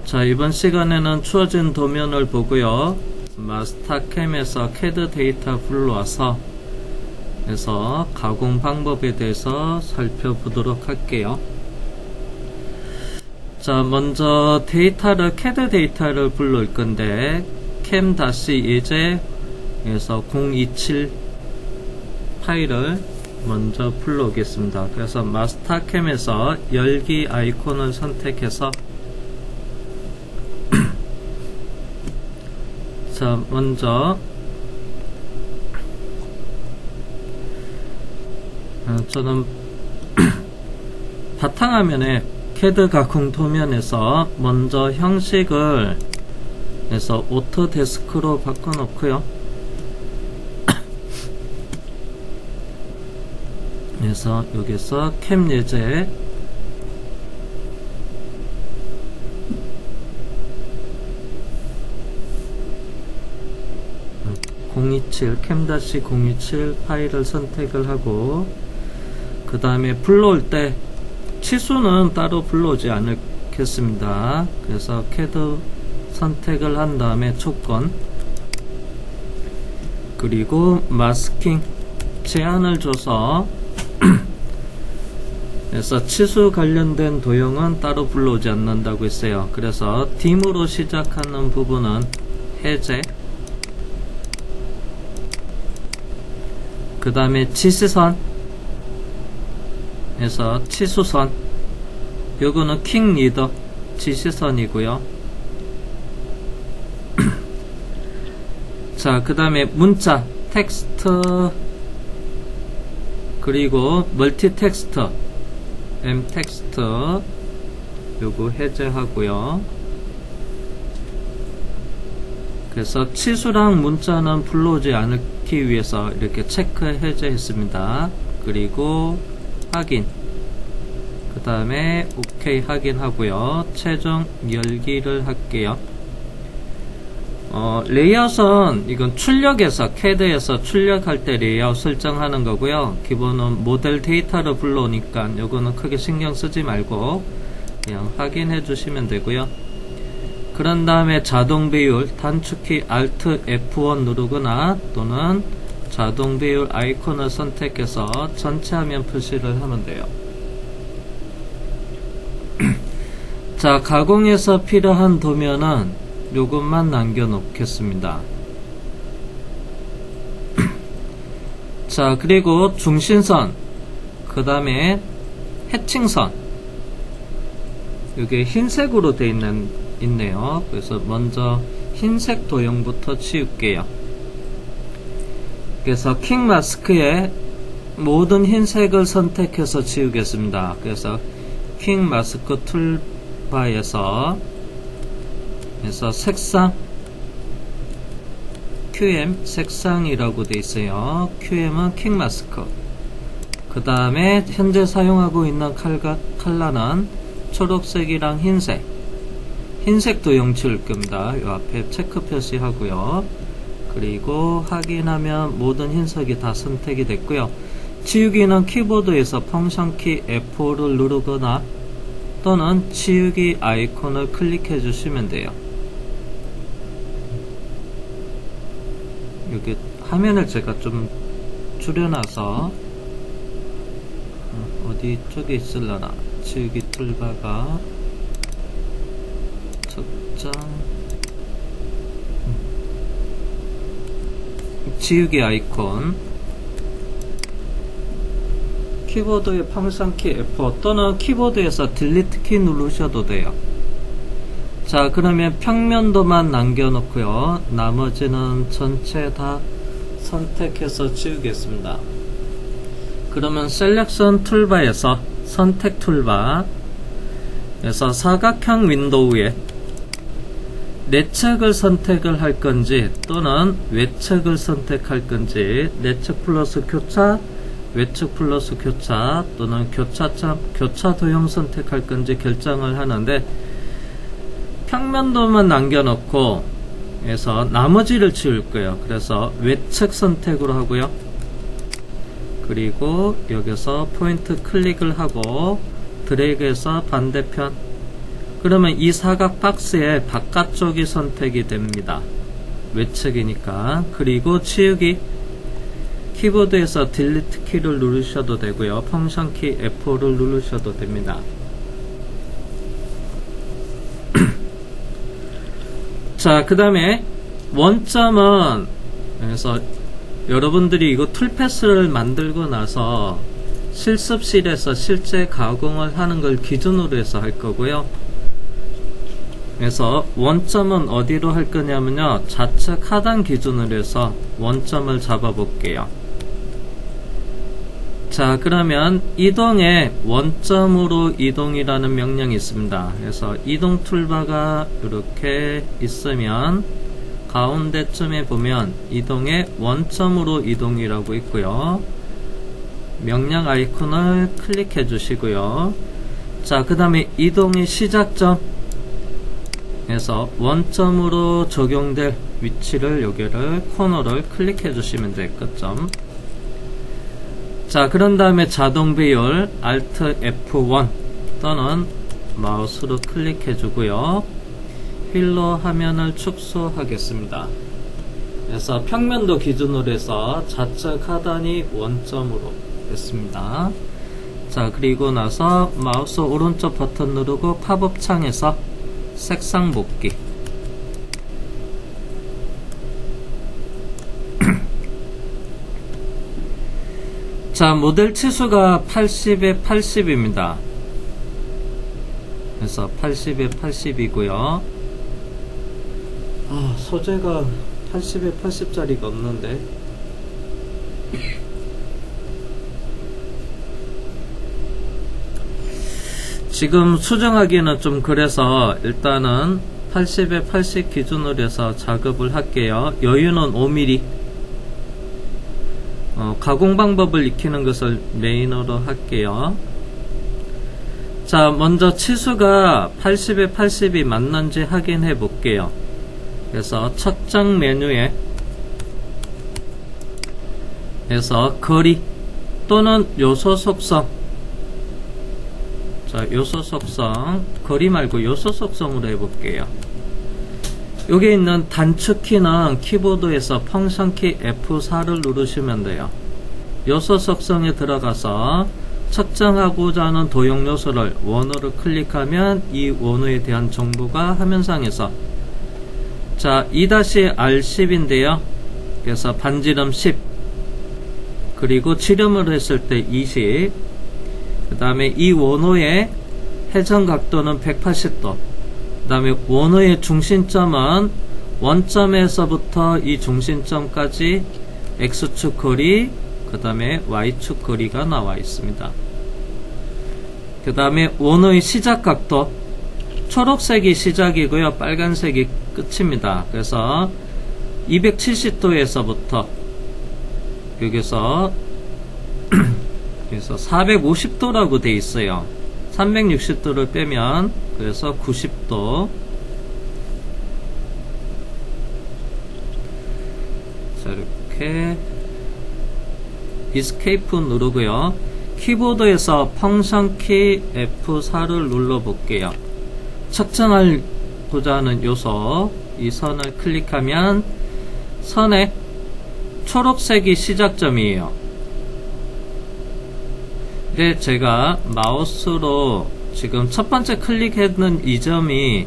자, 이번 시간에는 주어진 도면을 보고요. 마스터캠에서 CAD 데이터 불러와서 그래서 가공 방법에 대해서 살펴보도록 할게요. 자, 먼저 데이터를 CAD 데이터를 불러올 건데 cam-예제에서 027 파일을 먼저 불러오겠습니다. 그래서 마스터캠에서 열기 아이콘을 선택해서 자, 먼저 저는 바탕화면에 CAD 가공 도면에서 먼저 형식을 해서 오토데스크로 바꿔놓고요. 그래서 여기서 캠 예제 cam-027 파일을 선택을 하고 그 다음에 불러올 때 치수는 따로 불러오지 않겠습니다. 그래서 CAD 선택을 한 다음에 조건 그리고 마스킹 제한을 줘서 그래서 치수 관련된 도형은 따로 불러오지 않는다고 했어요. 그래서 딤으로 시작하는 부분은 해제 그 다음에 지시선 에서 치수선 요거는 킹 리더 지시선이고요. 자, 그 다음에 문자 텍스트 그리고 멀티 텍스트 M 텍스트 요거 해제하고요. 그래서 치수랑 문자는 불러오지 않기 위해서 이렇게 체크 해제했습니다. 그리고 확인 그 다음에 OK 확인하고요. 최종 열기를 할게요. 레이아웃은 이건 출력에서 CAD에서 출력할 때 레이아웃 설정하는 거고요. 기본은 모델 데이터를 불러오니까 요거는 크게 신경 쓰지 말고 그냥 확인해 주시면 되고요. 그런 다음에 자동 배율 단축키 Alt F1 누르거나 또는 자동 배율 아이콘을 선택해서 전체 화면 표시를 하면 돼요. 자, 가공에서 필요한 도면은 요것만 남겨 놓겠습니다. 자, 그리고 중심선 그 다음에 해칭선 이게 흰색으로 되어 있네요. 그래서 먼저 흰색 도형부터 치울게요. 그래서 킹 마스크에 모든 흰색을 선택해서 지우겠습니다. 그래서 킹 마스크 툴바에서 색상 QM 색상이라고 되어 있어요. QM은 킹 마스크. 그 다음에 현재 사용하고 있는 컬러는 초록색이랑 흰색 도형 지울 겁니다. 이 앞에 체크 표시하고요. 그리고 확인하면 모든 흰색이 다 선택이 됐고요. 지우기는 키보드에서 펑션키 F5를 누르거나 또는 지우기 아이콘을 클릭해 주시면 돼요. 여기 화면을 제가 좀 줄여놔서 어디 쪽에 있을라나 지우기 툴바가 적정 지우기 아이콘 키보드의 펑션키 F5 또는 키보드에서 딜리트 키 누르셔도 돼요. 자, 그러면 평면도만 남겨놓고요. 나머지는 전체 다 선택해서 지우겠습니다. 그러면 셀렉션 툴바에서 선택 툴바 에서 사각형 윈도우에 내측을 선택을 할 건지 또는 외측을 선택할 건지 내측 플러스 교차 외측 플러스 교차 또는 교차 도형 선택할 건지 결정을 하는데 평면도만 남겨놓고 해서 나머지를 지울 거예요. 그래서 외측 선택으로 하고요. 그리고 여기서 포인트 클릭을 하고 드래그해서 반대편 그러면 이 사각 박스의 바깥쪽이 선택이 됩니다. 외측이니까. 그리고 치우기, 키보드에서 딜리트 키를 누르셔도 되고요, 펑션 키 F5를 누르셔도 됩니다. 자, 그 다음에 원점은, 그래서 여러분들이 이거 툴패스를 만들고 나서 실습실에서 실제 가공을 하는 걸 기준으로 해서 할 거고요. 그래서 원점은 어디로 할 거냐면요, 좌측 하단 기준으로 해서 원점을 잡아 볼게요. 자, 그러면 이동에 원점으로 이동이라는 명령이 있습니다. 그래서 이동 툴바가 이렇게 있으면 가운데쯤에 보면 이동에 원점으로 이동이라고 있고요, 명령 아이콘을 클릭해 주시고요. 자, 그 다음에 이동의 시작점, 그래서 원점으로 적용될 위치를, 여기를 코너를 클릭해 주시면 돼요. 끝점. 자, 그런 다음에 자동 배열 Alt F1 또는 마우스로 클릭해 주고요, 휠로 화면을 축소하겠습니다. 그래서 평면도 기준으로 해서 좌측 하단이 원점으로 됐습니다. 자, 그리고 나서 마우스 오른쪽 버튼 누르고 팝업 창에서 색상 복귀. 자, 모델 치수가 80에 80입니다. 그래서 80에 80이고요. 소재가 80에 80짜리가 없는데. 지금 수정하기는 좀 그래서 일단은 80에 80 기준으로 해서 작업을 할게요. 여유는 5mm. 가공 방법을 익히는 것을 메인으로 할게요. 자, 먼저 치수가 80에 80이 맞는지 확인해 볼게요. 그래서 측정 메뉴에 그래서 거리 또는 요소 속성, 자, 요소 속성, 거리 말고 요소 속성으로 해볼게요. 여기 있는 단축키는 키보드에서 펑션키 F4를 누르시면 돼요. 요소 속성에 들어가서 측정하고자 하는 도형 요소를 원호를 클릭하면 이 원호에 대한 정보가 화면상에서, 자, 2-R10인데요. 그래서 반지름 10, 그리고 지름을 했을 때 20, 그 다음에 이 원호의 회전 각도는 180도, 그 다음에 원호의 중심점은 원점에서부터 이 중심점까지 X축 거리, 그 다음에 Y축 거리가 나와 있습니다. 그 다음에 원호의 시작 각도, 초록색이 시작이고요, 빨간색이 끝입니다. 그래서 270도에서부터 여기서 450도라고 돼 있어요. 360도를 빼면 그래서 90도. 자, 이렇게 이스케이프 누르고요, 키보드에서 펑션키 F4를 눌러 볼게요. 측정하고자 하는 요소, 이 선을 클릭하면 선에 초록색이 시작점이에요. 근데 제가 마우스로 지금 첫 번째 클릭했는 이 점이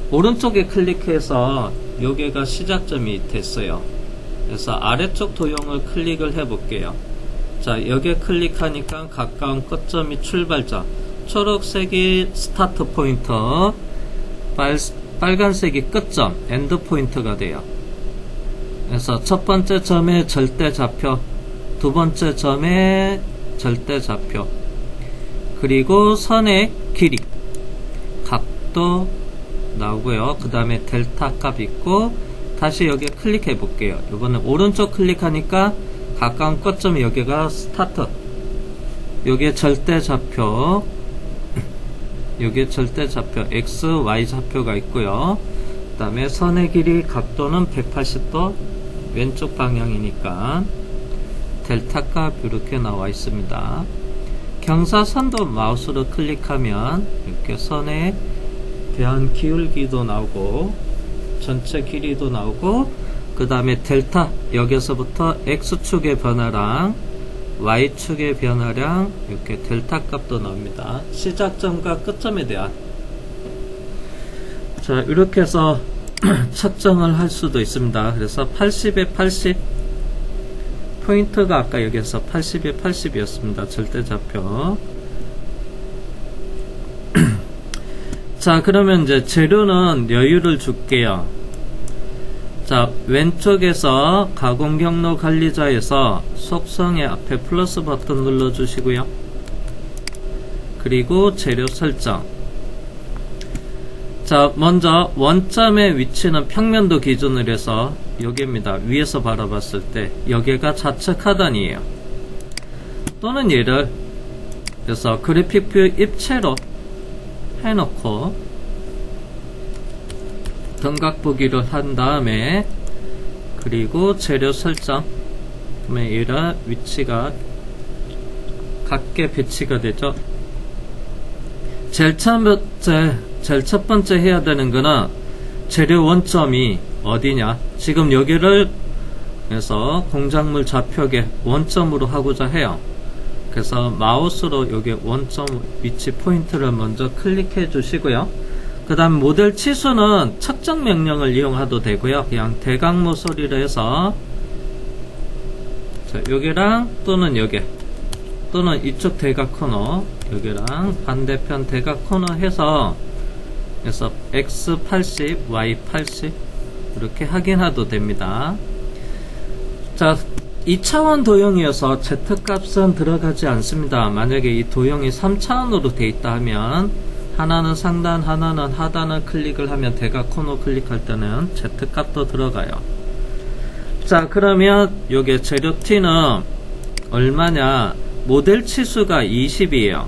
오른쪽에 클릭해서 여기가 시작점이 됐어요. 그래서 아래쪽 도형을 클릭을 해 볼게요. 자, 여기에 클릭하니까 가까운 끝점이 출발점, 초록색이 스타트 포인트, 빨간색이 끝점, 엔드 포인트가 돼요. 그래서 첫 번째 점의 절대 좌표, 두 번째 점의 절대 좌표, 그리고 선의 길이, 각도 나오고요. 그 다음에 델타 값 있고, 다시 여기에 클릭해 볼게요. 이번엔 오른쪽 클릭하니까 가까운 끝점이 여기가 스타트, 여기에 절대 좌표, 여기에 절대 좌표 X, Y 좌표가 있고요. 그 다음에 선의 길이, 각도는 180도, 왼쪽 방향이니까 델타 값 이렇게 나와 있습니다. 경사선도 마우스로 클릭하면 이렇게 선의 대한 기울기도 나오고 전체 길이도 나오고, 그 다음에 델타, 여기서부터 X축의 변화랑 Y축의 변화량, 이렇게 델타 값도 나옵니다. 시작점과 끝점에 대한. 자, 이렇게 해서 측정을 할 수도 있습니다. 그래서 80에 80, 포인트가 아까 여기서 80에 80이었습니다. 절대좌표. 자, 그러면 이제 재료는 여유를 줄게요. 자, 왼쪽에서 가공 경로 관리자에서 속성의 앞에 플러스 버튼 눌러주시고요. 그리고 재료 설정. 자, 먼저 원점의 위치는 평면도 기준으로 해서 여기입니다. 위에서 바라봤을 때 여기가 좌측 하단이에요. 또는 얘를 그래서 그래픽 뷰 입체로 해놓고 등각 보기를 한 다음에, 그리고 재료 설정, 그러면 얘가 위치가 같게 배치가 되죠. 제일 첫 번째 해야 되는 거는 재료 원점이 어디냐. 지금 여기를 해서 공작물 좌표계 원점으로 하고자 해요. 그래서 마우스로 여기 원점 위치 포인트를 먼저 클릭해 주시고요. 그 다음 모델 치수는 측정 명령을 이용해도 되고요. 그냥 대각모 소리로 해서, 자, 여기랑 또는 여기, 또는 이쪽 대각 코너, 여기랑 반대편 대각 코너 해서 X80, Y80 이렇게 확인해도 됩니다. 자, 2차원 도형이어서 Z값은 들어가지 않습니다. 만약에 이 도형이 3차원으로 되어 있다 하면 하나는 상단, 하나는 하단을 클릭을 하면 대각 코너 클릭할 때는 Z값도 들어가요. 자, 그러면 요게 재료 T는 얼마냐? 모델 치수가 20이에요.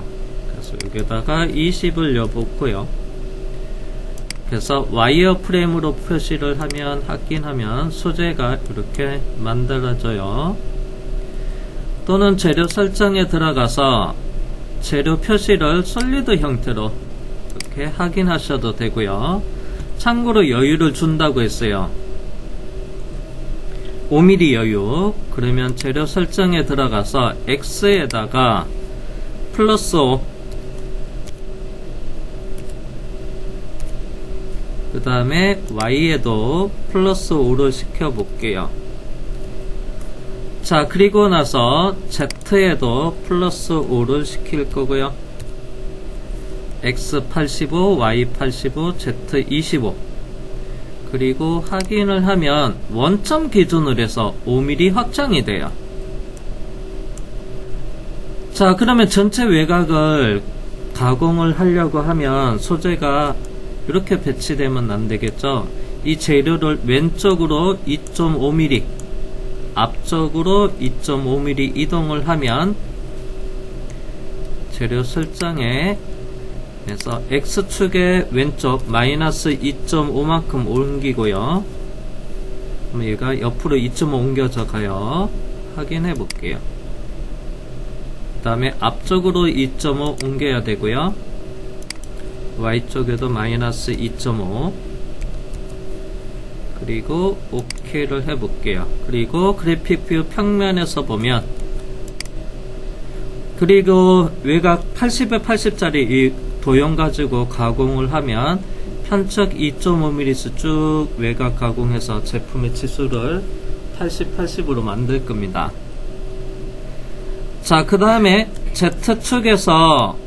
그래서 여기다가 20을 넣어보고요. 그래서 와이어 프레임으로 표시를 하면, 확인하면 소재가 이렇게 만들어져요. 또는 재료 설정에 들어가서 재료 표시를 솔리드 형태로 이렇게 확인하셔도 되고요. 참고로 여유를 준다고 했어요. 5mm 여유. 그러면 재료 설정에 들어가서 X에다가 플러스 5, 그 다음에 Y에도 플러스 5를 시켜 볼게요. 자, 그리고 나서 Z에도 플러스 5를 시킬 거고요. X85, Y85, Z25. 그리고 확인을 하면 원점 기준으로 해서 5mm 확장이 돼요. 자, 그러면 전체 외곽을 가공을 하려고 하면 소재가 이렇게 배치되면 안 되겠죠. 이 재료를 왼쪽으로 2.5mm, 앞쪽으로 2.5mm 이동을 하면 재료 설정에 그래서 X축의 왼쪽 마이너스 2.5만큼 옮기고요. 그럼 얘가 옆으로 2.5 옮겨져 가요. 확인해 볼게요. 그 다음에 앞쪽으로 2.5 옮겨야 되고요. Y쪽에도 마이너스 2.5, 그리고 OK를 해 볼게요. 그리고 그래픽 뷰 평면에서 보면, 그리고 외곽 80에 80짜리 이 도형 가지고 가공을 하면 편측 2.5mm 쭉 외곽 가공해서 제품의 치수를 80, 80으로 만들 겁니다. 자, 그 다음에 Z축에서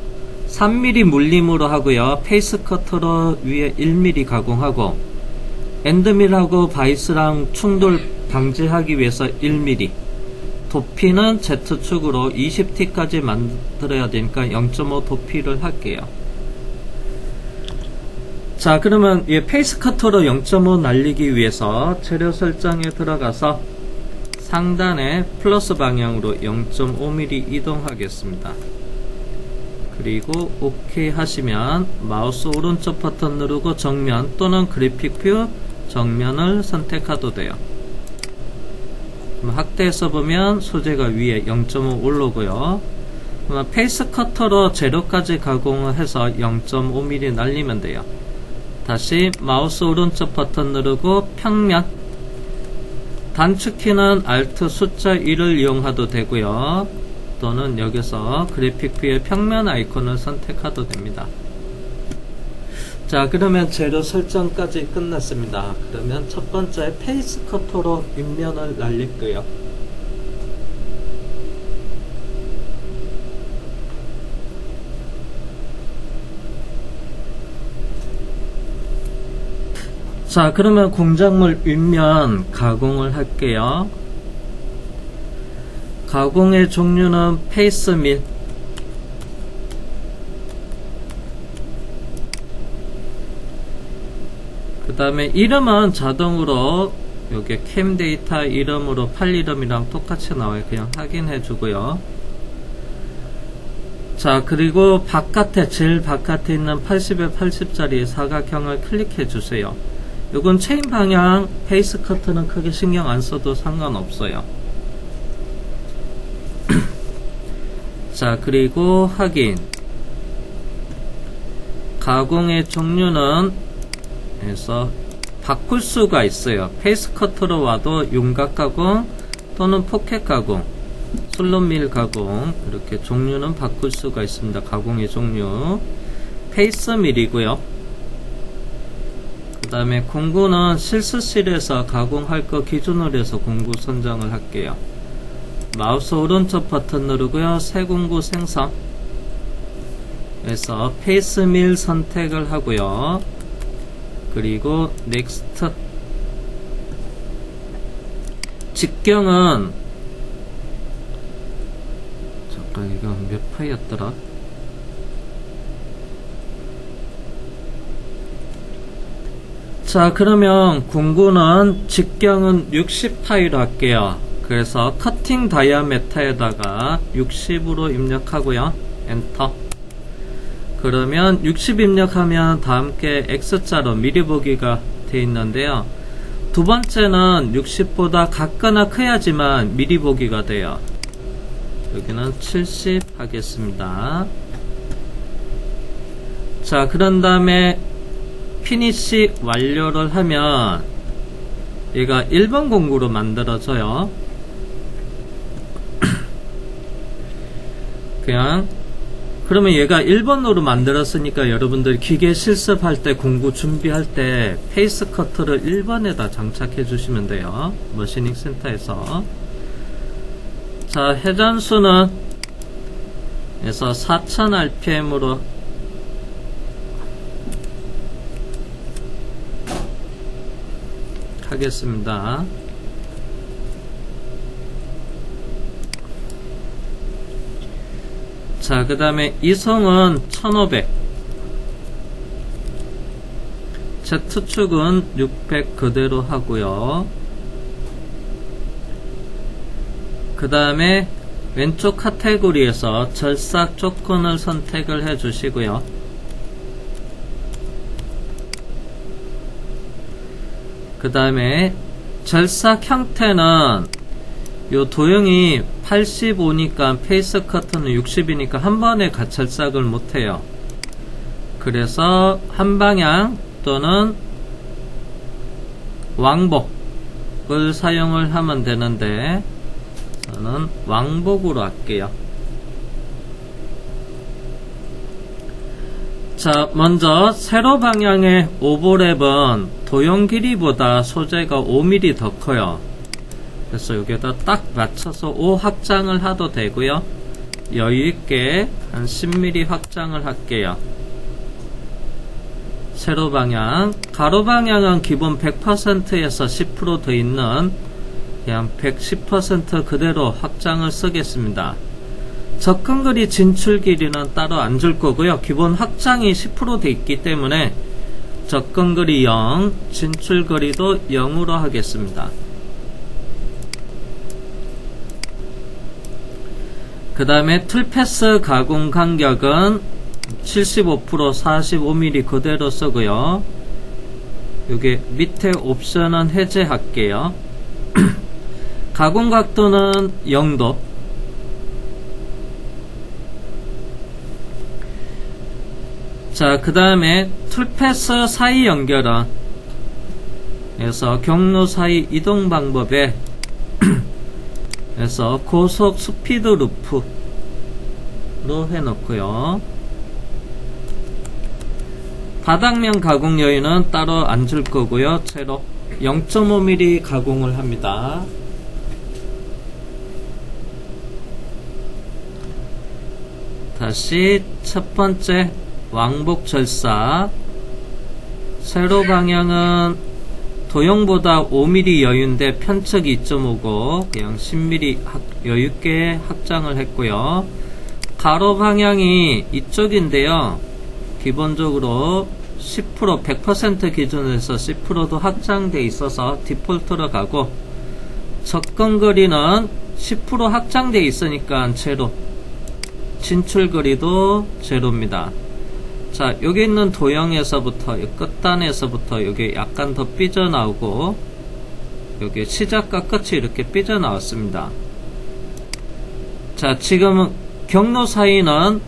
3mm 물림으로 하고요. 페이스 커터로 위에 1mm 가공하고, 엔드밀하고 바이스랑 충돌 방지하기 위해서 1mm, 도피는 Z축으로 20T까지 만들어야 되니까 0.5 도피를 할게요. 자, 그러면 이 페이스 커터로 0.5 날리기 위해서 재료 설정에 들어가서 상단에 플러스 방향으로 0.5mm 이동하겠습니다. 그리고 OK 하시면 마우스 오른쪽 버튼 누르고 정면 또는 그래픽 뷰 정면을 선택해도 돼요. 확대해서 보면 소재가 위에 0.5 올라오고요. 페이스 커터로 재료까지 가공을 해서 0.5mm 날리면 돼요. 다시 마우스 오른쪽 버튼 누르고 평면, 단축키는 Alt 숫자 1을 이용해도 되고요. 또는 여기서 그래픽 뷰의 평면 아이콘을 선택해도 됩니다. 자, 그러면 재료 설정까지 끝났습니다. 그러면 첫 번째 페이스 커터로 윗면을 날릴게요. 자, 그러면 공작물 윗면 가공을 할게요. 가공의 종류는 페이스 밀, 그 다음에 이름은 자동으로 여기 캠 데이터 이름으로 파일 이름이랑 똑같이 나와요. 그냥 확인해 주고요. 자, 그리고 바깥에, 제일 바깥에 있는 80에 80짜리 사각형을 클릭해 주세요. 이건 체인 방향, 페이스 커트는 크게 신경 안 써도 상관없어요. 자, 그리고 확인. 가공의 종류는 해서 바꿀 수가 있어요. 페이스 커트로 와도 윤곽 가공 또는 포켓 가공, 슬롯 밀 가공, 이렇게 종류는 바꿀 수가 있습니다. 가공의 종류. 페이스 밀이고요. 그 다음에 공구는 실수실에서 가공할 거 기준으로 해서 공구 선정을 할게요. 마우스 오른쪽 버튼 누르고요. 새 공구 생성 해서 페이스 밀 선택을 하고요. 그리고 넥스트. 직경은 잠깐, 이거 몇 파이였더라? 자, 그러면 공구는 직경은 60파이로 할게요. 그래서 커팅 다이아메터에다가 60으로 입력하고요. 엔터. 그러면 60 입력하면 다음게 X자로 미리 보기가 되어 있는데요. 두 번째는 60보다 같거나 커야지만 미리 보기가 돼요. 여기는 70 하겠습니다. 자, 그런 다음에 피니시 완료를 하면 얘가 1번 공구로 만들어져요. 그냥 그러면 얘가 1번으로 만들었으니까 여러분들 기계 실습할 때, 공구 준비할 때 페이스 커트를 1번에다 장착해 주시면 돼요. 머시닝 센터에서. 자, 회전수는 에서 4000rpm으로 하겠습니다. 자, 그 다음에 이성은 1500, Z축은 600 그대로 하고요. 그 다음에 왼쪽 카테고리에서 절삭 조건을 선택을 해 주시고요. 그 다음에 절삭 형태는 요 도형이 85니까 페이스 커트는 60이니까 한 번에 절삭을 못해요. 그래서 한 방향 또는 왕복을 사용을 하면 되는데 저는 왕복으로 할게요. 자, 먼저 세로 방향의 오버랩은 도형 길이보다 소재가 5mm 더 커요. 그래서 여기에다 딱 맞춰서 5 확장을 해도 되고요. 여유있게 한 10mm 확장을 할게요. 세로 방향, 가로 방향은 기본 100%에서 10% 더 있는 그냥 110% 그대로 확장을 쓰겠습니다. 접근거리 진출 길이는 따로 안 줄 거고요. 기본 확장이 10% 돼 있기 때문에 접근거리 0, 진출거리도 0으로 하겠습니다. 그 다음에 툴패스 가공 간격은 75% 45mm 그대로 쓰고요. 여기 밑에 옵션은 해제할게요. 가공 각도는 0도. 자, 그 다음에 툴패스 사이 연결은 에서 경로 사이 이동 방법에 에서 고속 스피드 루프로 해놓고요. 바닥면 가공 여유는 따로 안 줄 거고요. 채로 0.5mm 가공을 합니다. 다시 첫 번째 왕복 절사, 세로 방향은 도형보다 5mm 여유인데 편측 2.5고 그냥 10mm 여유있게 확장을 했고요. 가로 방향이 이쪽인데요. 기본적으로 10% 100% 기준에서 10%도 확장돼 있어서 디폴트로 가고, 접근거리는 10% 확장돼 있으니까 제로, 진출거리도 제로입니다. 자, 여기 있는 도형에서부터 끝단에서부터 여기 약간 더 삐져나오고, 여기 시작과 끝이 이렇게 삐져나왔습니다. 자, 지금 경로 사이는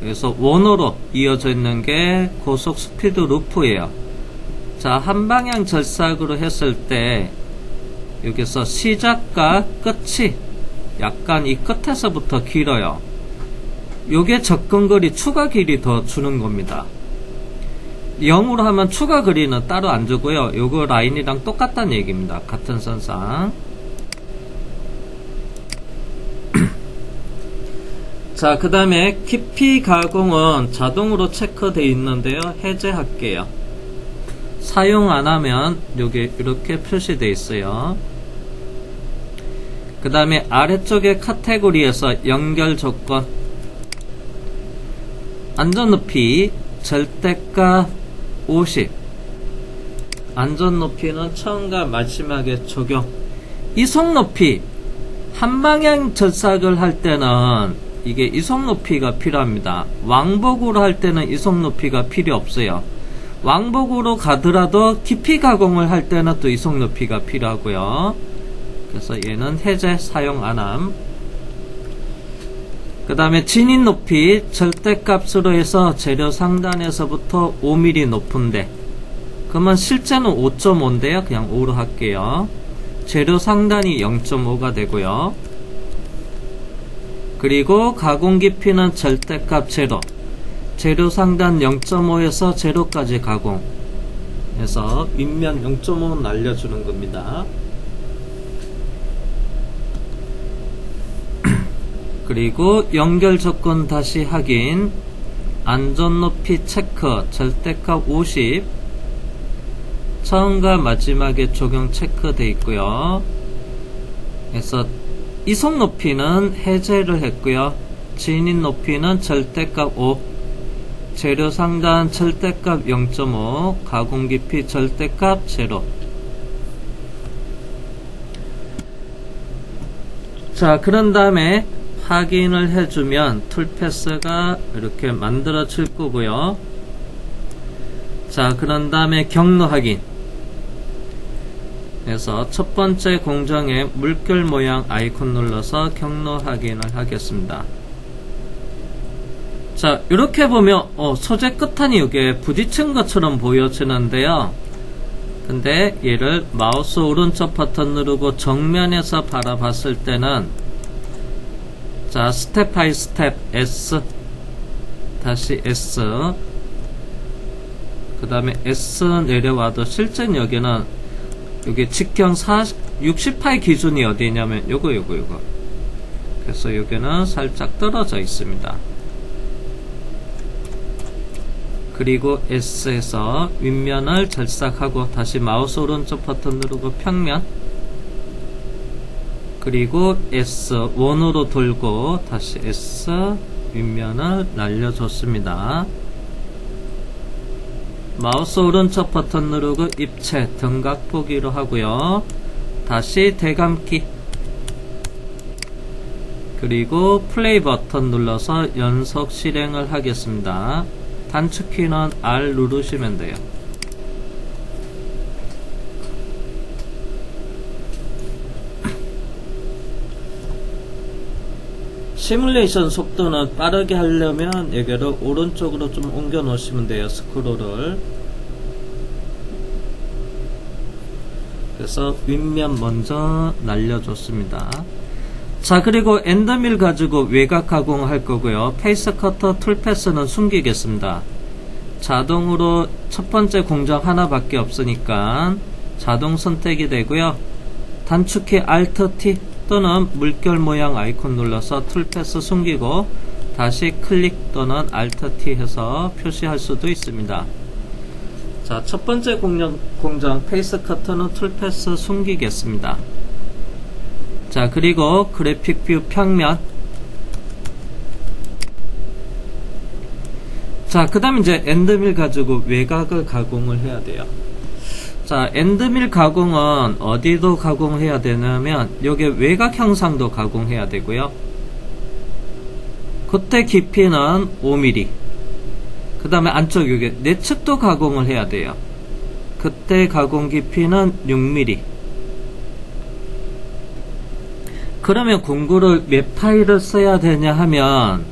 그래서 원호로 이어져 있는 게 고속 스피드 루프예요. 자, 한 방향 절삭으로 했을 때 여기서 시작과 끝이 약간 이 끝에서부터 길어요. 요게 접근거리 추가 길이 더 주는 겁니다. 0으로 하면 추가 거리는 따로 안 주고요. 요거 라인이랑 똑같다는 얘기입니다. 같은 선상. 자, 그 다음에 깊이 가공은 자동으로 체크되어 있는데요. 해제할게요. 사용 안 하면 여기 이렇게 표시되어 있어요. 그 다음에 아래쪽에 카테고리에서 연결 조건, 안전 높이 절대값 50, 안전 높이는 처음과 마지막에 적용. 이속 높이, 한 방향 절삭을 할 때는 이게 이속 높이가 필요합니다. 왕복으로 할 때는 이속 높이가 필요 없어요. 왕복으로 가더라도 깊이 가공을 할 때는 또 이속 높이가 필요하고요. 그래서 얘는 해제 사용 안함. 그 다음에 진입 높이 절대값으로 해서 재료 상단에서부터 5mm 높은데, 그러면 실제는 5.5인데요. 그냥 5로 할게요. 재료 상단이 0.5가 되고요. 그리고 가공 깊이는 절대값 제로, 재료 상단 0.5에서 제로까지 가공해서 윗면 0.5 날려주는 겁니다. 그리고 연결 조건 다시 확인, 안전 높이 체크 절대값 50, 처음과 마지막에 적용 체크되어 있고요. 그래서 이속 높이는 해제를 했고요. 진입 높이는 절대값 5, 재료 상단 절대값 0.5, 가공 깊이 절대값 제로. 자, 그런 다음에 확인을 해주면 툴패스가 이렇게 만들어질 거고요. 자, 그런 다음에 경로 확인. 그래서 첫 번째 공정에 물결 모양 아이콘 눌러서 경로 확인을 하겠습니다. 자, 이렇게 보면 소재 끝단이 이게 부딪힌 것처럼 보여지는데요. 근데 얘를 마우스 오른쪽 버튼 누르고 정면에서 바라봤을 때는, 자, 스텝 바이 스텝 S, 다시 S, 그 다음에 S 내려와도 실제 여기는 여기 직경 60파이 기준이 어디냐면 요거. 그래서 여기는 살짝 떨어져 있습니다. 그리고 S에서 윗면을 절삭하고 다시 마우스 오른쪽 버튼 누르고 평면, 그리고 S 원으로 돌고 다시 S 윗면을 날려줬습니다. 마우스 오른쪽 버튼 누르고 입체 등각 보기로 하고요. 다시 대감기, 그리고 플레이 버튼 눌러서 연속 실행을 하겠습니다. 단축키는 R 누르시면 돼요. 시뮬레이션 속도는 빠르게 하려면 여기를 오른쪽으로 좀 옮겨 놓으시면 돼요. 스크롤을. 그래서 윗면 먼저 날려줬습니다. 자, 그리고 엔더밀 가지고 외곽 가공할 거고요. 페이스 커터 툴패스는 숨기겠습니다. 자동으로 첫 번째 공정 하나밖에 없으니까 자동 선택이 되고요. 단축키 Alt T 또는 물결 모양 아이콘 눌러서 툴패스 숨기고 다시 클릭 또는 Alt T 해서 표시할 수도 있습니다. 자, 첫 번째 공정 페이스 커터는 툴패스 숨기겠습니다. 자, 그리고 그래픽 뷰 평면. 자, 그 다음 이제 엔드밀 가지고 외곽을 가공을 해야 돼요. 자, 엔드밀 가공은 어디도 가공해야 되냐면 여기 외곽 형상도 가공해야 되고요. 겉에 깊이는 5mm. 그 다음에 안쪽 여기 내측도 가공을 해야 돼요. 그때 가공 깊이는 6mm. 그러면 공구를 몇 파일을 써야 되냐 하면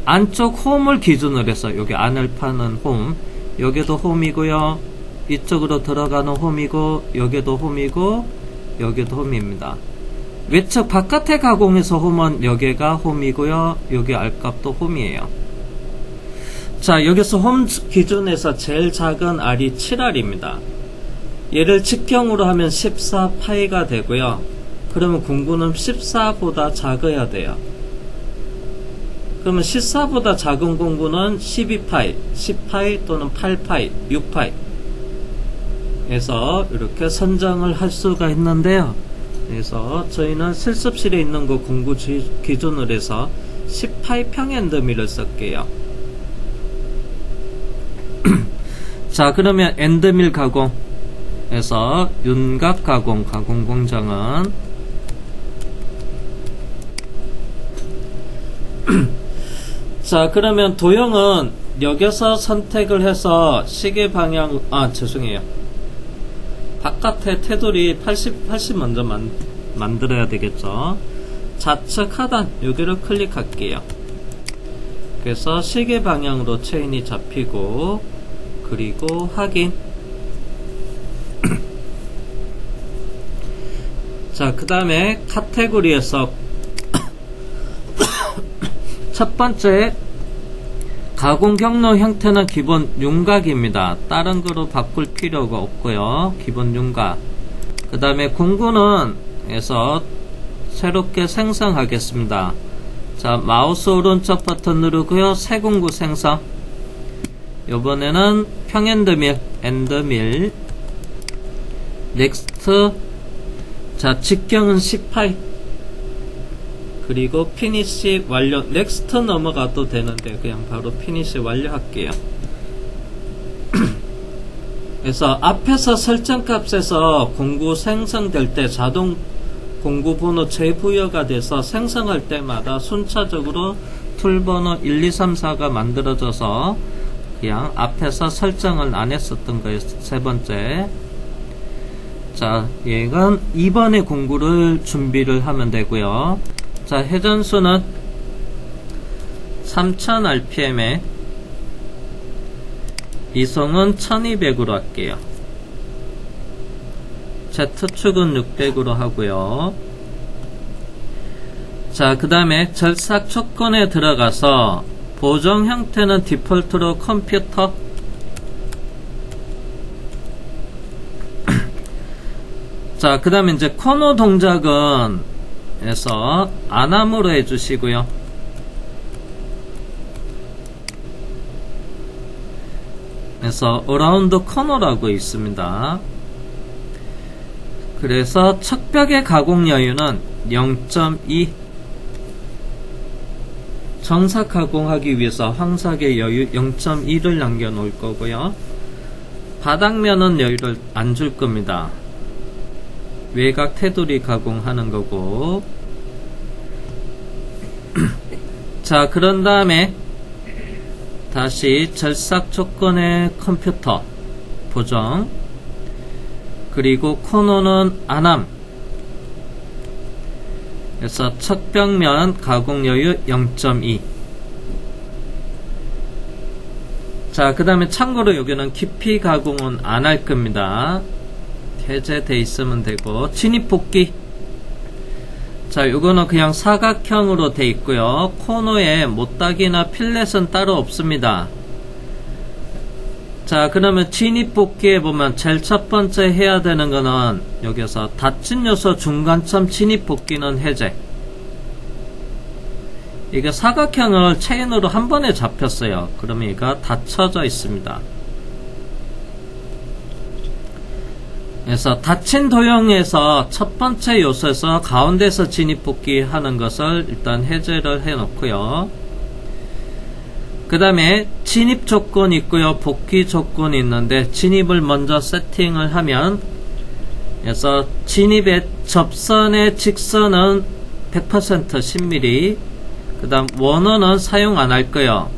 안쪽 홈을 기준으로 해서 여기 안을 파는 홈, 여기도 홈이고요. 이쪽으로 들어가는 홈이고 여기도 홈이고 여기도 홈입니다. 외측 바깥에 가공해서 홈은 여기가 홈이고요. 여기 R값도 홈이에요. 자, 여기서 홈 기준에서 제일 작은 R이 7R입니다. 얘를 직경으로 하면 14파이가 되고요. 그러면 공구는 14보다 작아야 돼요. 그러면 14보다 작은 공구는 12파이, 10파이 또는 8파이, 6파이 해서 이렇게 선정을 할 수가 있는데요. 그래서 저희는 실습실에 있는 거 공구 기준으로 해서 10파이 평엔드밀을 쓸게요. 자, 그러면 엔드밀 가공에서 윤곽 가공 공정은 자, 그러면 도형은 여기서 선택을 해서 시계 방향, 죄송해요. 바깥에 테두리 80 먼저 만들어야 되겠죠. 좌측 하단 여기를 클릭할게요. 그래서 시계 방향으로 체인이 잡히고, 그리고 확인. 자, 그 다음에 카테고리에서 첫 번째 가공 경로 형태는 기본 윤곽입니다. 다른 거로 바꿀 필요가 없고요. 기본 윤곽. 그 다음에 공구는 해서 새롭게 생성하겠습니다. 자, 마우스 오른쪽 버튼 누르고요. 새 공구 생성. 이번에는 평엔드밀, 엔드밀, 넥스트. 자, 직경은 10파이. 그리고 피니시 완료. 넥스트 넘어가도 되는데 그냥 바로 피니시 완료할게요. 그래서 앞에서 설정값에서 공구 생성될 때 자동 공구 번호 재부여가 돼서 생성할 때마다 순차적으로 툴 번호 1, 2, 3, 4가 만들어져서 그냥 앞에서 설정을 안 했었던 거예요. 세 번째. 자, 얘는 2번의 공구를 준비를 하면 되고요. 자, 회전수는 3000rpm에 이송은 1200으로 할게요. Z축은 600으로 하고요. 자, 그 다음에 절삭 조건에 들어가서 보정 형태는 디폴트로 컴퓨터. 자, 그 다음에 이제 코너 동작은 해서 안함으로 해주시고요. 그래서 어라운드 코너라고 있습니다. 그래서 척벽의 가공 여유는 0.2. 정사 가공하기 위해서 황삭의 여유 0.2를 남겨 놓을 거고요. 바닥면은 여유를 안 줄 겁니다. 외곽 테두리 가공하는 거고. 자, 그런 다음에 다시 절삭 조건의 컴퓨터 보정, 그리고 코너는 안함 그래서 척벽면 가공 여유 0.2. 자, 그 다음에 참고로 여기는 깊이 가공은 안 할 겁니다. 해제돼 있으면 되고, 진입 복귀. 자, 요거는 그냥 사각형으로 돼 있고요. 코너에 못딱이나 필렛은 따로 없습니다. 자, 그러면 진입 복귀에 보면 제일 첫 번째 해야 되는 거는 여기서 닫힌 요소 중간점 진입 복귀는 해제. 이게 사각형을 체인으로 한 번에 잡혔어요. 그러면 얘가 닫혀져 있습니다. 그래서 닫힌 도형에서 첫 번째 요소에서 가운데서 진입 복귀 하는 것을 일단 해제를 해 놓고요. 그 다음에 진입 조건이 있고요, 복귀 조건이 있는데, 진입을 먼저 세팅을 하면, 그래서 진입의 접선의 직선은 100% 10mm, 그 다음 원어는 사용 안 할 거예요.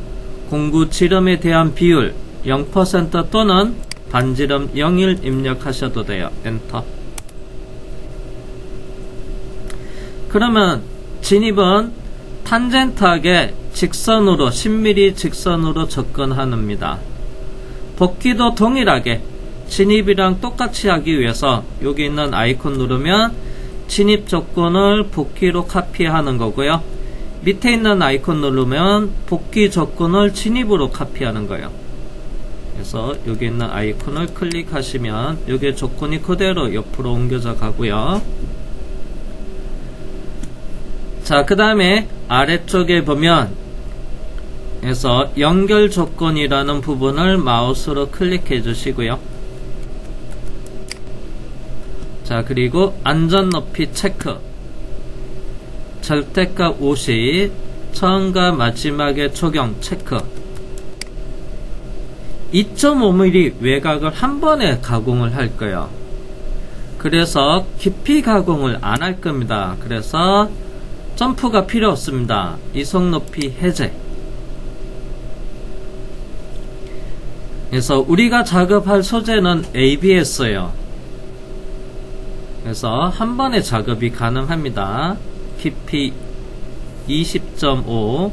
공구 지름에 대한 비율 0% 또는 반지름 0을 입력하셔도 돼요. 엔터. 그러면 진입은 탄젠트하게 직선으로 10mm 직선으로 접근합니다. 복귀도 동일하게 진입이랑 똑같이 하기 위해서 여기 있는 아이콘 누르면 진입 조건을 복귀로 카피하는 거고요. 밑에 있는 아이콘 누르면 복귀 조건을 진입으로 카피하는 거예요. 그래서 여기 있는 아이콘을 클릭하시면 여기 조건이 그대로 옆으로 옮겨져 가고요. 자, 그 다음에 아래쪽에 보면 그래서 연결 조건이라는 부분을 마우스로 클릭해 주시고요. 자, 그리고 안전 높이 체크, 절대값 50, 처음과 마지막에 적용 체크. 2.5mm 외곽을 한 번에 가공을 할 거예요. 그래서 깊이 가공을 안 할 겁니다. 그래서 점프가 필요 없습니다. 이속 높이 해제. 그래서 우리가 작업할 소재는 ABS예요. 그래서 한 번에 작업이 가능합니다. 깊이 20.5.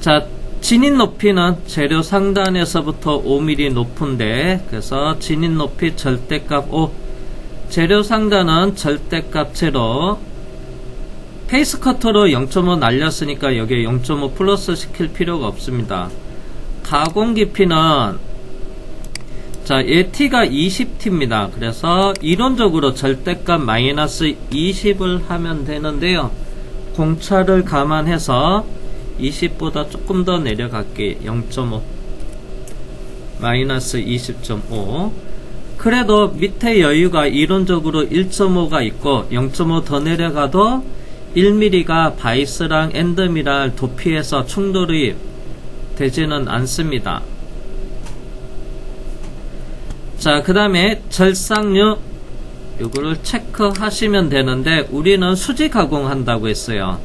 자, 진입 높이는 재료 상단에서부터 5mm 높은데, 그래서 진입 높이 절대값 5, 재료 상단은 절대값 0. 페이스 커터로 0.5 날렸으니까 여기에 0.5 플러스 시킬 필요가 없습니다. 가공 깊이는, 자, 얘 T가 20T입니다. 그래서 이론적으로 절대값 마이너스 20을 하면 되는데요. 공차를 감안해서 20보다 조금 더 내려갈게요. 0.5 마이너스 20.5. 그래도 밑에 여유가 이론적으로 1.5가 있고 0.5 더 내려가도 1mm가 바이스랑 엔드미랑 도피해서 충돌이 되지는 않습니다. 자, 그 다음에 절삭류 요거를 체크하시면 되는데, 우리는 수지 가공한다고 했어요.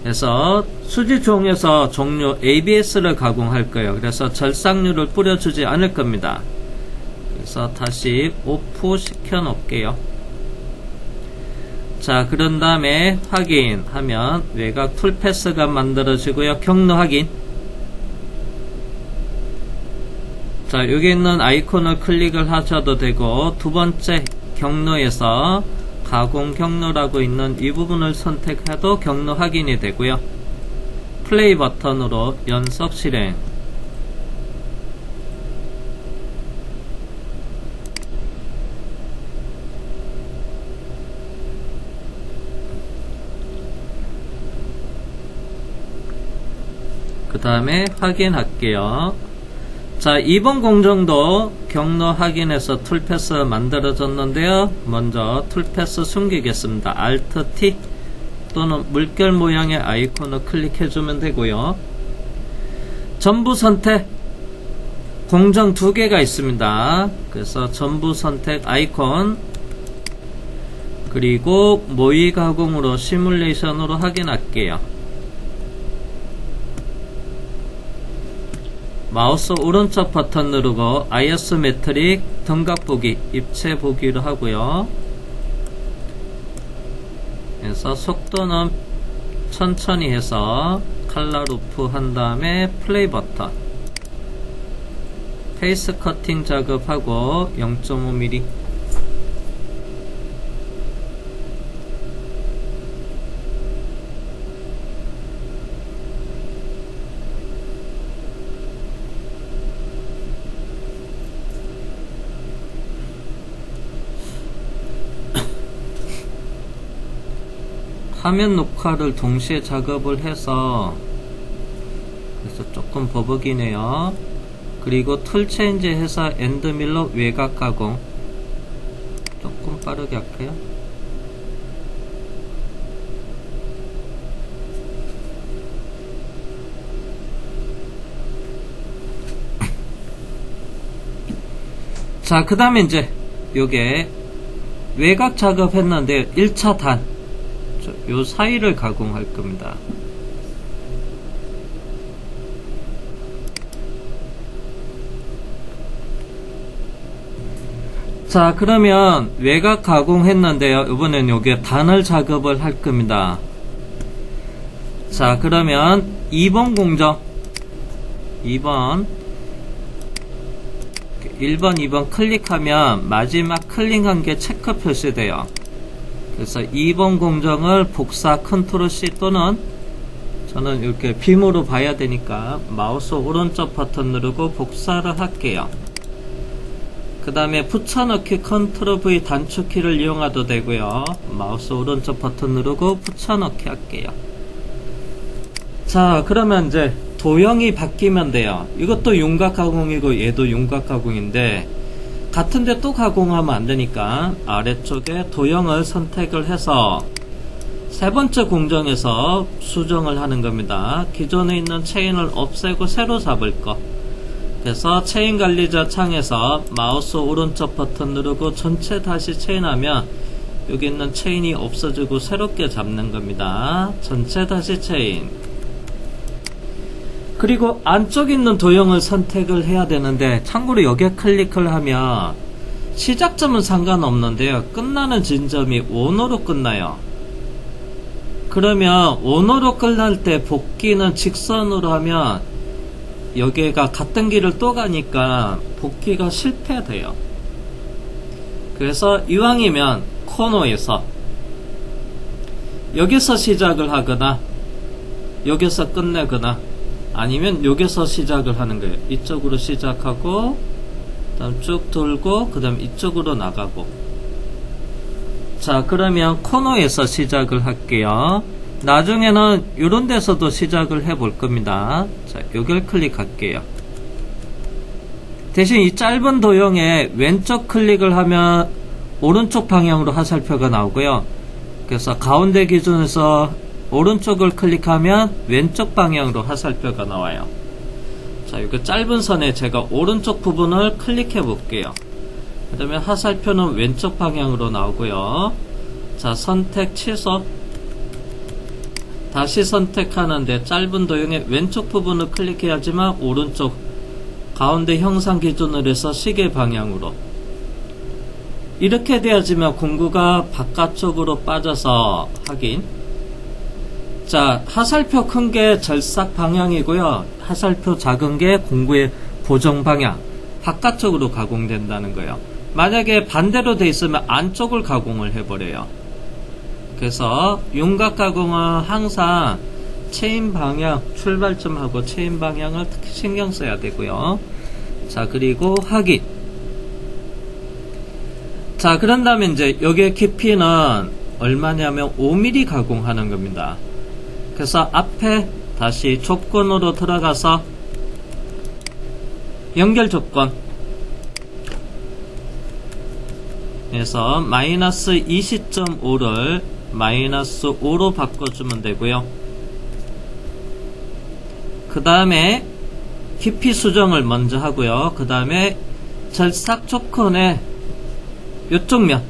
그래서 수지 종에서 종류 ABS를 가공할 거예요. 그래서 절삭류를 뿌려주지 않을 겁니다. 그래서 다시 오프 시켜 놓을게요. 자, 그런 다음에 확인하면 외곽 툴패스가 만들어지고요. 경로 확인. 자, 여기 있는 아이콘을 클릭을 하셔도 되고, 두 번째 경로에서 가공 경로라고 있는 이 부분을 선택해도 경로 확인이 되고요. 플레이 버튼으로 연속 실행. 그 다음에 확인할게요. 자, 이번 공정도 경로 확인해서 툴패스 만들어졌는데요. 먼저 툴패스 숨기겠습니다. Alt T 또는 물결 모양의 아이콘을 클릭해주면 되고요. 전부 선택, 공정 두 개가 있습니다. 그래서 전부 선택 아이콘, 그리고 모의 가공으로 시뮬레이션으로 확인할게요. 마우스 오른쪽 버튼 누르고 아이소메트릭 등각 보기, 입체 보기로 하고요. 그래서 속도는 천천히 해서 칼라 루프 한 다음에 플레이 버튼, 페이스 커팅 작업하고 0.5mm. 화면 녹화를 동시에 작업을 해서 그래서 조금 버벅이네요. 그리고 툴 체인지 해서 엔드밀러 외곽 가공 조금 빠르게 할게요. 자, 그 다음에 이제 요게 외곽 작업했는데 1차 단 요 사이를 가공할 겁니다. 자, 그러면 외곽 가공했는데요. 이번엔 요게 단을 작업을 할 겁니다. 자, 그러면 2번 공정 1번, 2번 클릭하면 마지막 클릭한 게 체크 표시돼요. 그래서 2번 공정을 복사 컨트롤 C 또는 저는 이렇게 빔으로 봐야 되니까 마우스 오른쪽 버튼 누르고 복사를 할게요. 그 다음에 붙여넣기 컨트롤 V 단축키를 이용해도 되고요. 마우스 오른쪽 버튼 누르고 붙여넣기 할게요. 자, 그러면 이제 도형이 바뀌면 돼요. 이것도 윤곽 가공이고 얘도 윤곽 가공인데 같은데 또 가공하면 안되니까 아래쪽에 도형을 선택을 해서 세 번째 공정에서 수정을 하는 겁니다. 기존에 있는 체인을 없애고 새로 잡을 거. 그래서 체인 관리자 창에서 마우스 오른쪽 버튼 누르고 전체 다시 체인하면 여기 있는 체인이 없어지고 새롭게 잡는 겁니다. 전체 다시 체인. 그리고 안쪽에 있는 도형을 선택을 해야 되는데 참고로 여기에 클릭을 하면 시작점은 상관없는데요. 끝나는 진점이 원호로 끝나요. 그러면 원호로 끝날 때 복귀는 직선으로 하면 여기가 같은 길을 또 가니까 복귀가 실패돼요. 그래서 이왕이면 코너에서 여기서 시작을 하거나 여기서 끝내거나 아니면 여기서 시작을 하는 거예요. 이쪽으로 시작하고 그 다음 쭉 돌고 그 다음 이쪽으로 나가고. 자, 그러면 코너에서 시작을 할게요. 나중에는 이런 데서도 시작을 해 볼 겁니다. 자, 여기를 클릭할게요. 대신 이 짧은 도형에 왼쪽 클릭을 하면 오른쪽 방향으로 화살표가 나오고요. 그래서 가운데 기준에서 오른쪽을 클릭하면 왼쪽 방향으로 화살표가 나와요. 자, 여기 짧은 선에 제가 오른쪽 부분을 클릭해 볼게요. 그 다음에 화살표는 왼쪽 방향으로 나오고요. 자, 선택 취소. 다시 선택하는데 짧은 도형의 왼쪽 부분을 클릭해야지만 오른쪽 가운데 형상 기준으로 해서 시계 방향으로 이렇게 돼야지만 공구가 바깥쪽으로 빠져서 확인. 자, 화살표 큰 게 절삭 방향이고요. 화살표 작은 게 공구의 고정 방향, 바깥쪽으로 가공된다는 거예요. 만약에 반대로 돼 있으면 안쪽을 가공을 해버려요. 그래서 윤곽 가공은 항상 체인 방향, 출발점하고 체인 방향을 특히 신경 써야 되고요. 자, 그리고 확인. 자, 그런 다음에 이제 여기에 깊이는 얼마냐면 5mm 가공하는 겁니다. 그래서 앞에 다시 조건으로 들어가서 연결 조건 그래서 마이너스 20.5를 마이너스 5로 바꿔주면 되고요. 그 다음에 깊이 수정을 먼저 하고요. 그 다음에 절삭 조건에 요쪽 면,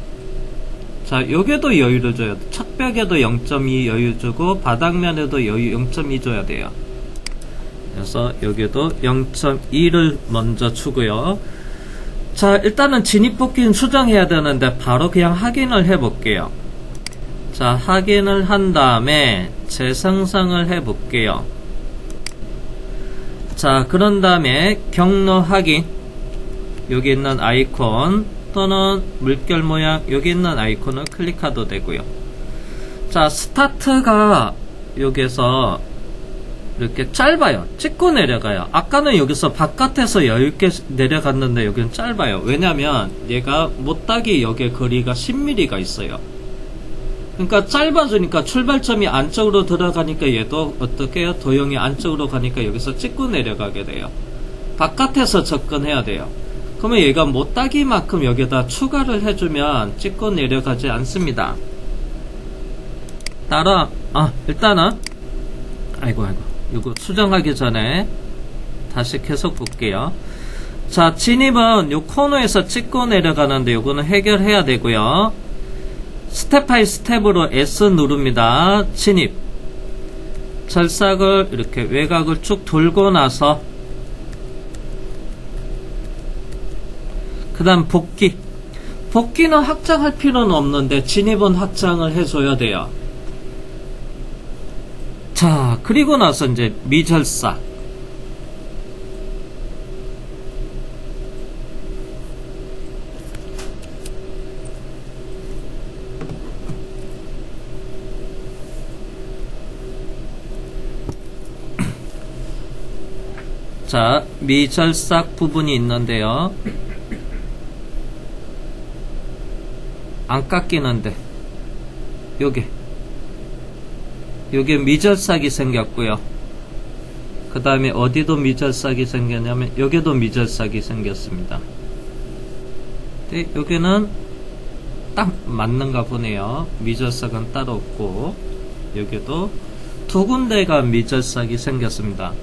자, 요게도 여유를 줘야 돼. 첫 벽에도 0.2 여유 주고 바닥면에도 여유 0.2 줘야 돼요. 그래서 여기도 0.2를 먼저 주고요. 자, 일단은 진입 복귀는 수정해야 되는데 바로 그냥 확인을 해 볼게요. 자, 확인을 한 다음에 재생성을 해 볼게요. 자, 그런 다음에 경로 확인, 여기 있는 아이콘 또는 물결 모양 여기 있는 아이콘을 클릭해도 되고요. 자, 스타트가 여기서 이렇게 짧아요. 찍고 내려가요. 아까는 여기서 바깥에서 여유있게 내려갔는데 여기는 짧아요. 왜냐면 얘가 못따기 여기에 거리가 10mm가 있어요. 그러니까 짧아지니까 출발점이 안쪽으로 들어가니까 얘도 어떻게 해요? 도형이 안쪽으로 가니까 여기서 찍고 내려가게 돼요. 바깥에서 접근해야 돼요. 그러면 얘가 못따기만큼 여기다 추가를 해주면 찍고 내려가지 않습니다. 따라 일단은 아이고 이거 수정하기 전에 다시 계속 볼게요. 자, 진입은 요 코너에서 찍고 내려가는데 요거는 해결해야 되고요. 스텝 바이 스텝으로 S 누릅니다. 진입. 절삭을 이렇게 외곽을 쭉 돌고 나서 그 다음 복귀. 복귀는 확장할 필요는 없는데 진입은 확장을 해줘야 돼요. 자, 그리고 나서 이제 미절삭. 자, 미절삭 부분이 있는데요. 안 깎이는데 요게 미절삭이 생겼고요. 그 다음에 어디도 미절삭이 생겼냐면 여기도 미절삭이 생겼습니다. 근데 여기는 딱 맞는가 보네요. 미절삭은 따로 없고 여기도 두 군데가 미절삭이 생겼습니다.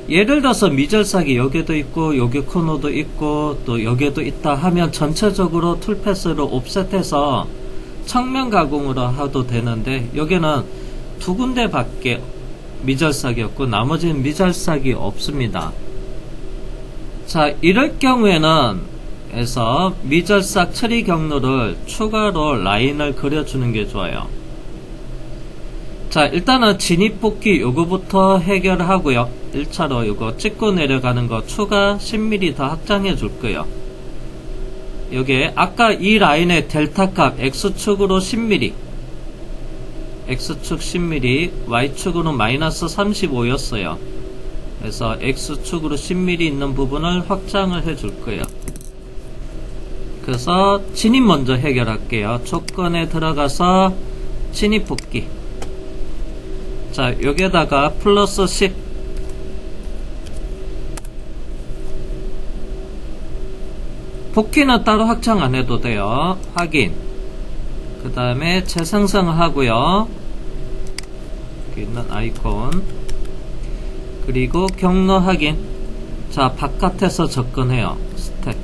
예를 들어서 미절삭이 여기도 있고 여기 코너도 있고 또 여기도 있다 하면 전체적으로 툴패스로 옵셋해서 측면 가공으로 해도 되는데 여기는 두 군데 밖에 미절삭이 없고 나머지는 미절삭이 없습니다. 자, 이럴 경우에는 미절삭 처리 경로를 추가로 라인을 그려주는 게 좋아요. 자, 일단은 진입 복귀 요거부터 해결하고요. 1차로 요거 찍고 내려가는 거 추가 10mm 더 확장해 줄 거예요. 요게 아까 이 라인의 델타 값 X축으로 10mm, X축 10mm, Y축으로 마이너스 35였어요. 그래서 X축으로 10mm 있는 부분을 확장을 해 줄 거예요. 그래서 진입 먼저 해결할게요. 조건에 들어가서 진입 복귀. 자, 여기에다가 플러스 10. 복귀는 따로 확장 안 해도 돼요. 확인. 그 다음에 재생성을 하고요. 여기 있는 아이콘. 그리고 경로 확인. 자, 바깥에서 접근해요. 스텝.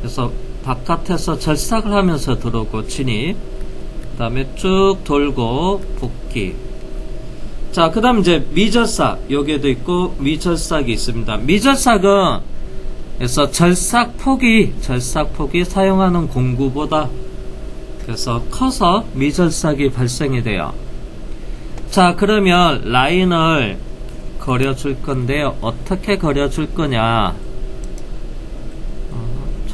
그래서 바깥에서 절삭을 하면서 들어오고 진입. 그 다음에 쭉 돌고 복귀. 자, 그 다음 이제 미절삭. 여기에도 있고 미절삭이 있습니다. 미절삭은 그래서 절삭 폭이 사용하는 공구보다 그래서 커서 미절삭이 발생이 돼요. 자, 그러면 라인을 그려줄 건데요. 어떻게 그려줄 거냐?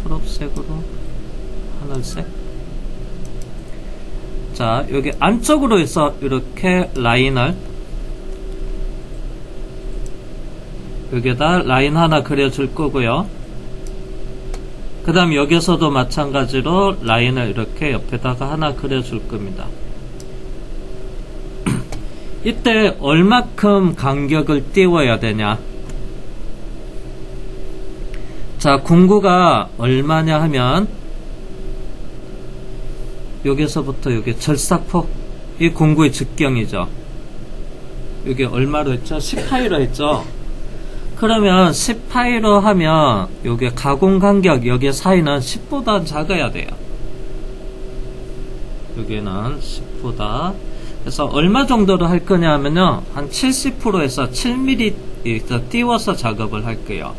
초록색으로 하늘색. 자, 여기 안쪽으로 해서 이렇게 라인을 여기에다 라인 하나 그려줄 거고요. 그 다음 여기서도 마찬가지로 라인을 이렇게 옆에다가 하나 그려줄 겁니다. 이때 얼마큼 간격을 띄워야 되냐? 자, 공구가 얼마냐 하면 여기서부터 여기 절삭폭, 이 공구의 직경이죠. 여기 얼마로 했죠? 10파이로 했죠? 그러면 10파이로 하면 요게 가공 간격 여기 사이는 10보다 작아야 돼요. 여기는 10보다. 그래서 얼마 정도로 할 거냐 하면요, 한 70%에서 7mm 띄워서 작업을 할 거예요.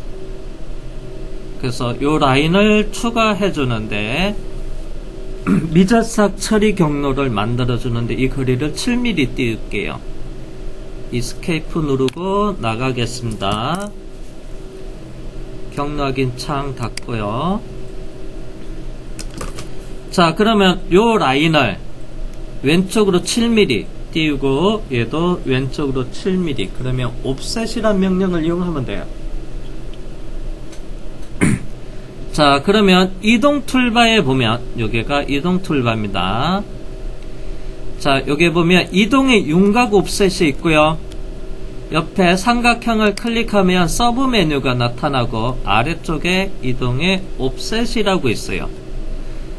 그래서 요 라인을 추가해 주는데 미자삭 처리 경로를 만들어주는데 이 거리를 7mm 띄울게요. 이스케이프 누르고 나가겠습니다. 경로 확인 창 닫고요. 자, 그러면 요 라인을 왼쪽으로 7mm 띄우고 얘도 왼쪽으로 7mm. 그러면 옵셋이란 명령을 이용하면 돼요. 자, 그러면 이동 툴바에 보면 여기가 이동 툴바입니다. 자, 여기 보면 이동의 윤곽 옵셋이 있고요. 옆에 삼각형을 클릭하면 서브 메뉴가 나타나고 아래쪽에 이동의 옵셋이라고 있어요.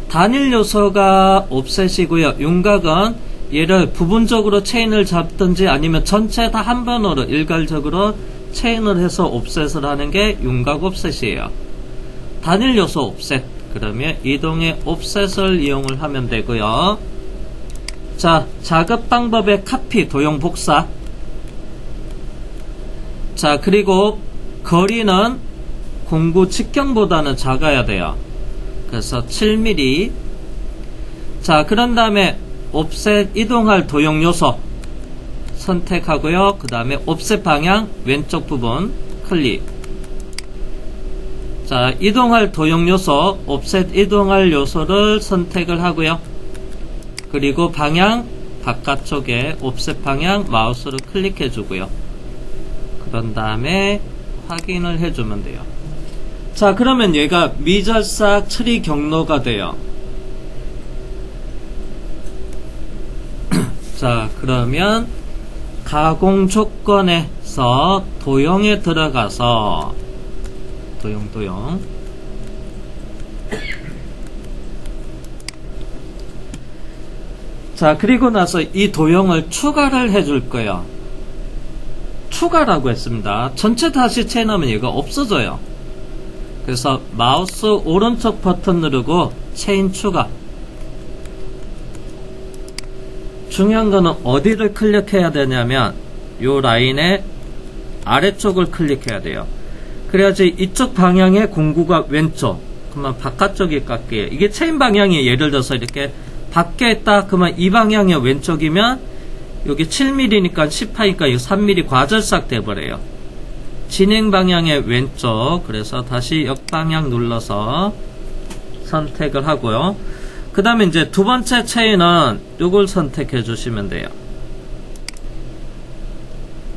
단일 요소가 옵셋이고요. 윤곽은 얘를 부분적으로 체인을 잡든지 아니면 전체 다 한 번으로 일괄적으로 체인을 해서 옵셋을 하는 게 윤곽 옵셋이에요. 단일 요소 옵셋, 그러면 이동의 옵셋을 이용을 하면 되고요. 자, 작업 방법의 카피, 도용 복사. 자, 그리고 거리는 공구 직경보다는 작아야 돼요. 그래서 7mm. 자, 그런 다음에 옵셋 이동할 도용 요소 선택하고요. 그 다음에 옵셋 방향 왼쪽 부분 클릭. 자, 이동할 도용 요소, 옵셋 이동할 요소를 선택을 하고요. 그리고 방향 바깥쪽에 옵셋 방향 마우스로 클릭해 주고요. 그런 다음에 확인을 해주면 돼요. 자, 그러면 얘가 미절삭 처리 경로가 돼요. 자, 그러면 가공 조건에서 도형에 들어가서 도형 자, 그리고 나서 이 도형을 추가를 해줄 거예요. 추가라고 했습니다. 전체 다시 체인하면 얘가 없어져요. 그래서 마우스 오른쪽 버튼 누르고 체인 추가. 중요한 거는 어디를 클릭해야 되냐면 요 라인의 아래쪽을 클릭해야 돼요. 그래야지 이쪽 방향의 공구가 왼쪽, 그러면 바깥쪽이 깎여요. 이게 체인 방향이 예를 들어서 이렇게 밖에 있다 그러면 이 방향이 왼쪽이면 여기 7mm니까 10하니까 이거 3mm 과절삭 돼버려요. 진행 방향의 왼쪽, 그래서 다시 역방향 눌러서 선택을 하고요. 그 다음에 이제 두 번째 체인은 요걸 선택해 주시면 돼요.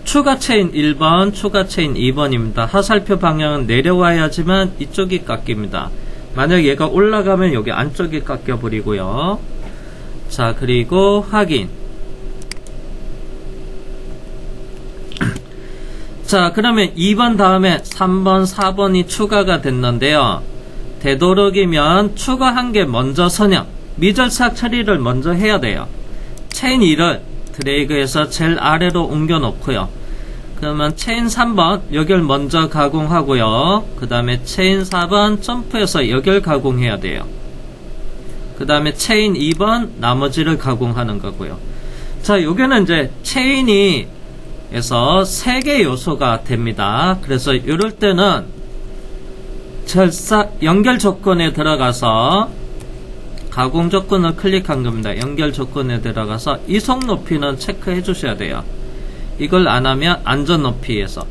추가 체인 1번, 추가 체인 2번입니다. 하살표 방향은 내려와야지만 이쪽이 깎입니다. 만약 얘가 올라가면 여기 안쪽이 깎여 버리고요. 자, 그리고 확인. 자, 그러면 2번 다음에 3번, 4번이 추가가 됐는데요. 되도록이면 추가한 게 먼저 선형, 미절삭 처리를 먼저 해야 돼요. 체인 2를 드래그해서 제일 아래로 옮겨 놓고요. 그러면 체인 3번 여길 먼저 가공하고요. 그 다음에 체인 4번 점프해서 여길 가공해야 돼요. 그 다음에 체인 2번 나머지를 가공하는 거고요. 자, 요게는 이제 체인이 에서 3개 요소가 됩니다. 그래서 이럴 때는 연결 조건에 들어가서 가공 조건을 클릭한 겁니다. 연결 조건에 들어가서 이속 높이는 체크해 주셔야 돼요. 이걸 안 하면 안전 높이에서,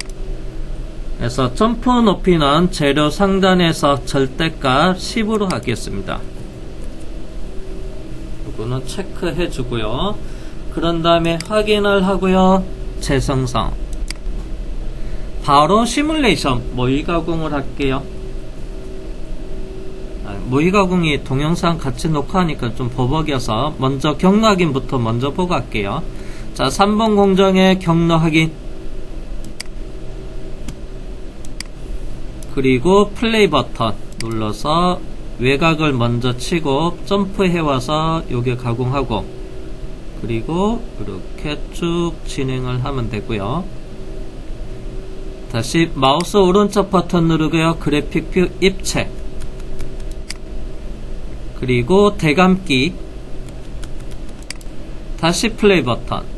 그래서 점프 높이는 재료 상단에서 절대값 10으로 하겠습니다. 이거는 체크해 주고요. 그런 다음에 확인을 하고요. 재생성. 바로 시뮬레이션 모의 가공을 할게요. 모의 가공이 동영상 같이 녹화하니까 좀 버벅여서 먼저 경로 확인부터 먼저 보고 갈게요. 자, 3번 공정의 경로 확인. 그리고 플레이 버튼 눌러서 외곽을 먼저 치고 점프해와서 여기 가공하고, 그리고 이렇게 쭉 진행을 하면 되고요. 다시 마우스 오른쪽 버튼 누르고요. 그래픽 뷰 입체, 그리고 대감기, 다시 플레이 버튼.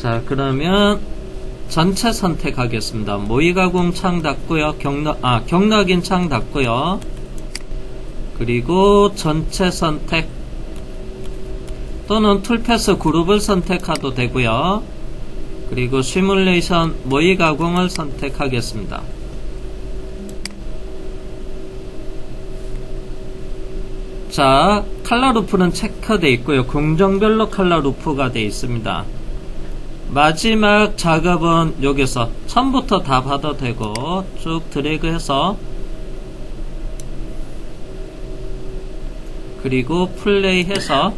자, 그러면 전체 선택하겠습니다. 모의가공 창 닫고요. 경락인 창 닫고요. 그리고 전체 선택 또는 툴패스 그룹을 선택해도 되고요. 그리고 시뮬레이션 모의가공을 선택하겠습니다. 자, 칼라 루프는 체크되어 있고요. 공정별로 칼라 루프가 되어 있습니다. 마지막 작업은 여기서 처음부터 다 봐도 되고 쭉 드래그해서 그리고 플레이해서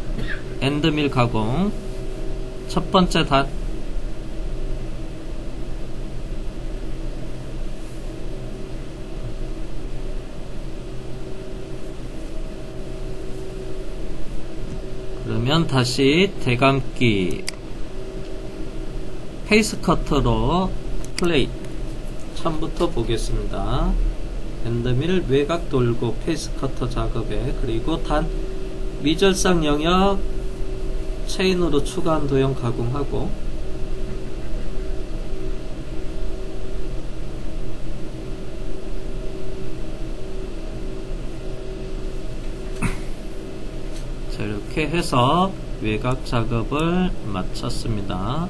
엔드밀 가공 첫 번째 다 그러면 다시 대감기 페이스 커터로 플레이 처음부터 보겠습니다. 엔드밀 외곽 돌고 페이스 커터 작업에 그리고 단 미절상 영역 체인으로 추가한 도형 가공하고 자, 이렇게 해서 외곽 작업을 마쳤습니다.